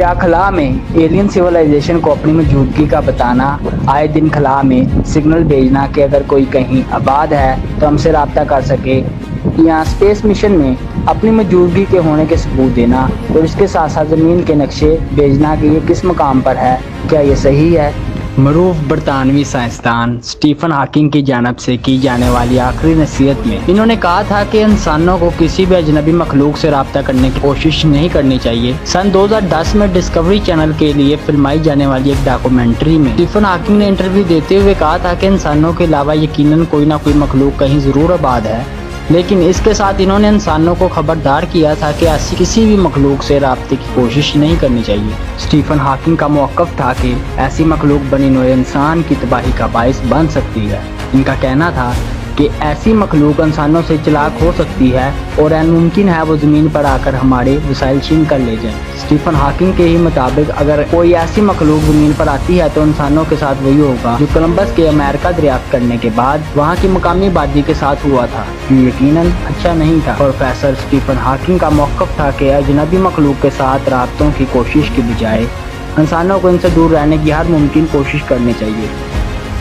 क्या खला में एलियन सिविलाइजेशन को अपनी मौजूदगी का बताना, आए दिन खला में सिग्नल भेजना कि अगर कोई कहीं आबाद है तो हमसे रब्ता कर सके, या स्पेस मिशन में अपनी मौजूदगी के होने के सबूत देना और इसके साथ साथ ज़मीन के नक्शे भेजना कि ये किस मकाम पर है, क्या ये सही है। मरूफ बरतानवी साइंसदान स्टीफन हॉकिंग की जानब से की जाने वाली आखिरी नसीहत में इन्होंने कहा था कि इंसानों को किसी भी अजनबी मखलूक से रब्ता करने की कोशिश नहीं करनी चाहिए। सन 2010 में डिस्कवरी चैनल के लिए फिल्माई जाने वाली एक डॉक्यूमेंट्री में स्टीफन हॉकिंग ने इंटरव्यू देते हुए कहा था कि इंसानों के अलावा यकीनन कोई ना कोई मखलूक कहीं ज़रूर आबाद है, लेकिन इसके साथ इन्होंने इंसानों को खबरदार किया था कि ऐसी किसी भी मखलूक से राब्ते की कोशिश नहीं करनी चाहिए। स्टीफन हॉकिंग का मौक़िफ़ था कि ऐसी मखलूक बनी नौए इंसान की तबाही का बाइस बन सकती है। इनका कहना था कि ऐसी मखलूक इंसानों से चालाक हो सकती है और मुमकिन है वो ज़मीन पर आकर हमारे वसाइल छीन कर ले जाए। स्टीफन हॉकिंग के ही मुताबिक अगर कोई ऐसी मखलूक ज़मीन पर आती है तो इंसानों के साथ वही होगा जो कोलंबस के अमेरिका दरियाफ्त करने के बाद वहाँ की मकामी आबादी के साथ हुआ था, जो यकीनन अच्छा नहीं था। प्रोफेसर स्टीफन हॉकिंग का मौक़िफ़ था कि अजनबी मखलूक के साथ राब्तों की कोशिश के बजाय इंसानों को इनसे दूर रहने की हर मुमकिन कोशिश करनी चाहिए।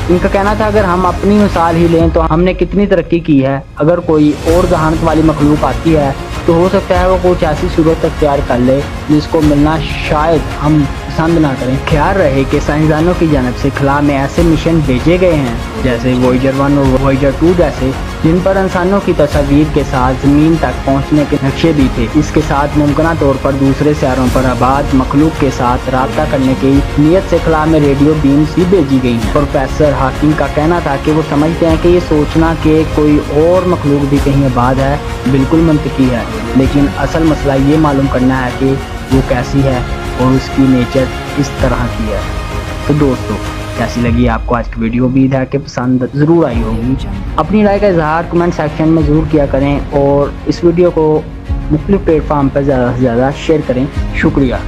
इनका कहना था अगर हम अपनी मिसाल ही लें तो हमने कितनी तरक्की की है। अगर कोई और जहानत वाली मखलूक आती है तो हो सकता है वो कुछ ऐसी सूरत अख्तियार कर ले जिसको मिलना शायद हम पसंद ना करें। ख्याल रहे कि साइंसदानों की जानब से खला में ऐसे मिशन भेजे गए हैं जैसे वॉयेजर 1 और वॉयेजर 2 जैसे, जिन पर इंसानों की तस्वीर के साथ ज़मीन तक पहुंचने के नक्शे भी थे। इसके साथ मुमकिन तौर पर दूसरे सियारों पर आबाद मखलूक के साथ रब्ता करने की नीयत से खला में रेडियो बीम्स भी भेजी गई हैं। प्रोफेसर हॉकिंग का कहना था कि वो समझते हैं कि ये सोचना कि कोई और मखलूक भी कहीं आबाद है बिल्कुल मंतकी है, लेकिन असल मसला ये मालूम करना है कि वो कैसी है और उसकी नेचर किस तरह की है। तो दोस्तों, कैसी लगी आपको आज की वीडियो? उम्मीद है कि पसंद ज़रूर आई होगी। अपनी राय का इजहार कमेंट सेक्शन में ज़रूर किया करें और इस वीडियो को मुख्तलिफ प्लेटफार्म पर ज़्यादा से ज़्यादा शेयर करें। शुक्रिया।